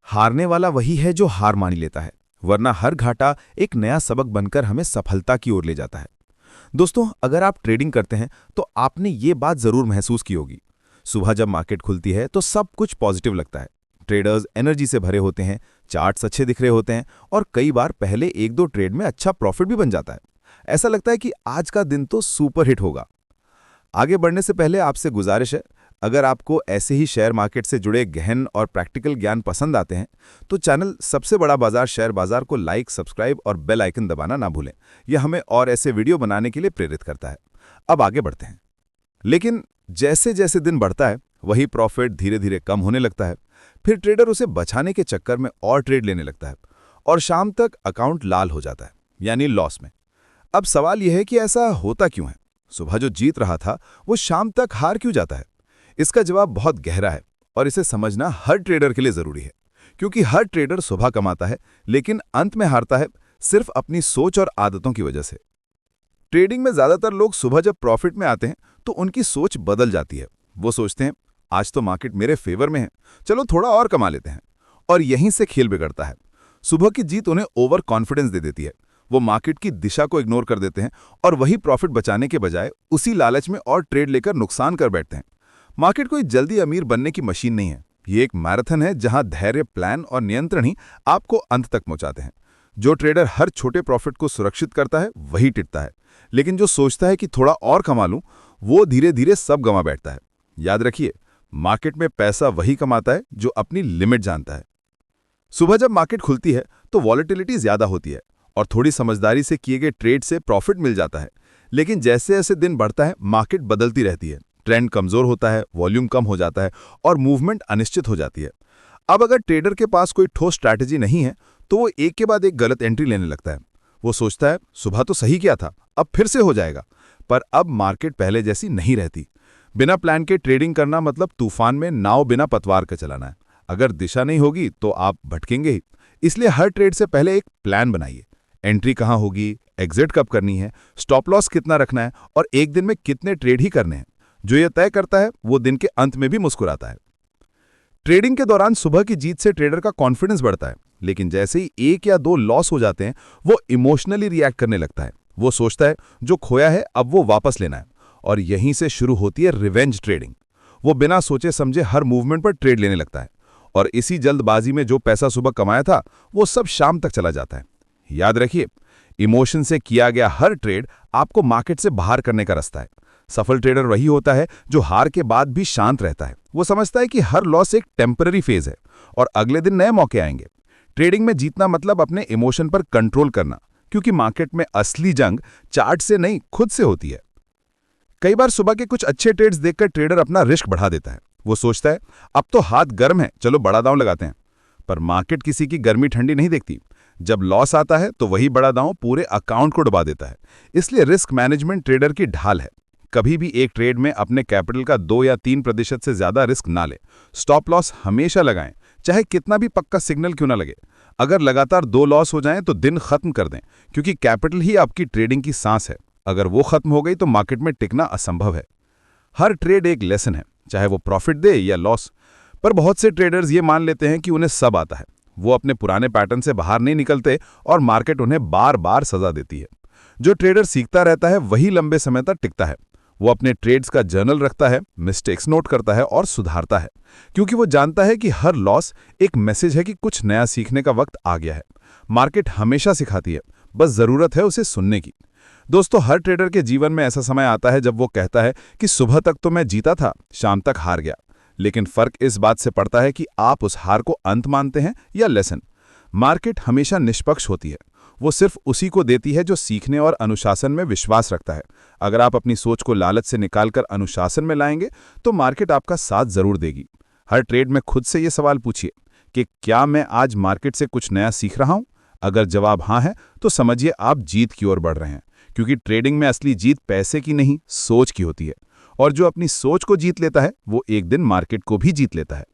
हारने वाला वही है जो हार मान लेता है, वरना हर घाटा एक नया सबक बनकर हमें सफलता की ओर ले जाता है। दोस्तों, अगर आप ट्रेडिंग करते हैं तो आपने ये बात जरूर महसूस की होगी। सुबह जब मार्केट खुलती है तो सब कुछ पॉजिटिव लगता है। ट्रेडर्स एनर्जी से भरे होते हैं, चार्ट्स अच्छे दिख रहे होते हैं और कई बार पहले एक दो ट्रेड में अच्छा प्रॉफिट भी बन जाता है। ऐसा लगता है कि आज का दिन तो सुपर हिट होगा। आगे बढ़ने से पहले आपसे गुजारिश है, अगर आपको ऐसे ही शेयर मार्केट से जुड़े गहन और प्रैक्टिकल ज्ञान पसंद आते हैं तो चैनल सबसे बड़ा बाजार शेयर बाजार को लाइक, सब्सक्राइब और बेल आइकन दबाना ना भूलें। यह हमें और ऐसे वीडियो बनाने के लिए प्रेरित करता है। अब आगे बढ़ते हैं। लेकिन जैसे जैसे दिन बढ़ता है वही प्रॉफिट धीरे धीरे कम होने लगता है। फिर ट्रेडर उसे बचाने के चक्कर में और ट्रेड लेने लगता है और शाम तक अकाउंट लाल हो जाता है, यानी लॉस में। अब सवाल यह है कि ऐसा होता क्यों है? सुबह जो जीत रहा था वो शाम तक हार क्यों जाता है? इसका जवाब बहुत गहरा है और इसे समझना हर ट्रेडर के लिए जरूरी है, क्योंकि हर ट्रेडर सुबह कमाता है लेकिन अंत में हारता है सिर्फ अपनी सोच और आदतों की वजह से। ट्रेडिंग में ज्यादातर लोग सुबह जब प्रॉफिट में आते हैं तो उनकी सोच बदल जाती है। वो सोचते हैं आज तो मार्केट मेरे फेवर में है, चलो थोड़ा और कमा लेते हैं। और यहीं से खेल बिगड़ता है। सुबह की जीत उन्हें ओवर कॉन्फिडेंस दे देती है। वो मार्केट की दिशा को इग्नोर कर देते हैं और वही प्रॉफिट बचाने के बजाय उसी लालच में और ट्रेड लेकर नुकसान कर बैठते हैं। मार्केट कोई जल्दी अमीर बनने की मशीन नहीं है। ये एक मैराथन है जहां धैर्य, प्लान और नियंत्रण ही आपको अंत तक पहुंचाते हैं। जो ट्रेडर हर छोटे प्रॉफिट को सुरक्षित करता है वही टिकता है, लेकिन जो सोचता है कि थोड़ा और कमा लूं, वो धीरे धीरे सब गंवा बैठता है। याद रखिए, मार्केट में पैसा वही कमाता है जो अपनी लिमिट जानता है। सुबह जब मार्केट खुलती है तो वॉलेटिलिटी ज्यादा होती है और थोड़ी समझदारी से किए गए ट्रेड से प्रॉफिट मिल जाता है। लेकिन जैसे जैसे दिन बढ़ता है मार्केट बदलती रहती है। ट्रेंड कमजोर होता है, वॉल्यूम कम हो जाता है और मूवमेंट अनिश्चित हो जाती है। अब अगर ट्रेडर के पास कोई ठोस स्ट्रैटेजी नहीं है तो वो एक के बाद एक गलत एंट्री लेने लगता है। वो सोचता है सुबह तो सही किया था, अब फिर से हो जाएगा। पर अब मार्केट पहले जैसी नहीं रहती। बिना प्लान के ट्रेडिंग करना मतलब तूफान में नाव बिना पतवार का चलाना है। अगर दिशा नहीं होगी तो आप भटकेंगे ही। इसलिए हर ट्रेड से पहले एक प्लान बनाइए। एंट्री कहाँ होगी, एग्जिट कब करनी है, स्टॉप लॉस कितना रखना है और एक दिन में कितने ट्रेड ही करने हैं। जो यह तय करता है वो दिन के अंत में भी मुस्कुराता है। ट्रेडिंग के दौरान सुबह की जीत से ट्रेडर का कॉन्फिडेंस बढ़ता है, लेकिन जैसे ही एक या दो लॉस हो जाते हैं वो इमोशनली रिएक्ट करने लगता है। वो सोचता है जो खोया है अब वो वापस लेना है और यहीं से शुरू होती है रिवेंज ट्रेडिंग। वो बिना सोचे समझे हर मूवमेंट पर ट्रेड लेने लगता है और इसी जल्दबाजी में जो पैसा सुबह कमाया था वो सब शाम तक चला जाता है। याद रखिए, इमोशन से किया गया हर ट्रेड आपको मार्केट से बाहर करने का रास्ता है। सफल ट्रेडर वही होता है जो हार के बाद भी शांत रहता है। वो समझता है कि हर लॉस एक टेम्पररी फेज है और अगले दिन नए मौके आएंगे। ट्रेडिंग में जीतना मतलब अपने इमोशन पर कंट्रोल करना, क्योंकि मार्केट में असली जंग चार्ट से नहीं खुद से होती है। कई बार सुबह के कुछ अच्छे ट्रेड्स देखकर ट्रेडर अपना रिस्क बढ़ा देता है। वो सोचता है अब तो हाथ गर्म है, चलो बड़ा दांव लगाते हैं। पर मार्केट किसी की गर्मी ठंडी नहीं देखती। जब लॉस आता है तो वही बड़ा दांव पूरे अकाउंट को डुबा देता है। इसलिए रिस्क मैनेजमेंट ट्रेडर की ढाल है। कभी भी एक ट्रेड में अपने कैपिटल का 2 या 3% से ज्यादा रिस्क ना ले। स्टॉप लॉस हमेशा लगाएं, चाहे कितना भी पक्का सिग्नल क्यों ना लगे। अगर लगातार 2 लॉस हो जाएं तो दिन खत्म कर दें, क्योंकि कैपिटल ही आपकी ट्रेडिंग की सांस है। अगर वो खत्म हो गई तो मार्केट में टिकना असंभव है। हर ट्रेड एक लेसन है, चाहे वो प्रॉफिट दे या लॉस। पर बहुत से ट्रेडर्स ये मान लेते हैं कि उन्हें सब आता है। वो अपने पुराने पैटर्न से बाहर नहीं निकलते और मार्केट उन्हें बार बार सजा देती है। जो ट्रेडर सीखता रहता है वही लंबे समय तक टिकता है। वो अपने ट्रेड्स का जर्नल रखता है, मिस्टेक्स नोट करता है और सुधारता है, क्योंकि वो जानता है कि हर लॉस एक मैसेज है कि कुछ नया सीखने का वक्त आ गया है। मार्केट हमेशा सिखाती है, बस जरूरत है उसे सुनने की। दोस्तों, हर ट्रेडर के जीवन में ऐसा समय आता है जब वो कहता है कि सुबह तक तो मैं जीता था, शाम तक हार गया। लेकिन फर्क इस बात से पड़ता है कि आप उस हार को अंत मानते हैं या लेसन। मार्केट हमेशा निष्पक्ष होती है। वो सिर्फ उसी को देती है जो सीखने और अनुशासन में विश्वास रखता है। अगर आप अपनी सोच को लालच से निकालकर अनुशासन में लाएंगे तो मार्केट आपका साथ जरूर देगी। हर ट्रेड में खुद से ये सवाल पूछिए कि क्या मैं आज मार्केट से कुछ नया सीख रहा हूं? अगर जवाब हाँ है तो समझिए आप जीत की ओर बढ़ रहे हैं, क्योंकि ट्रेडिंग में असली जीत पैसे की नहीं, सोच की होती है। और जो अपनी सोच को जीत लेता है वो एक दिन मार्केट को भी जीत लेता है।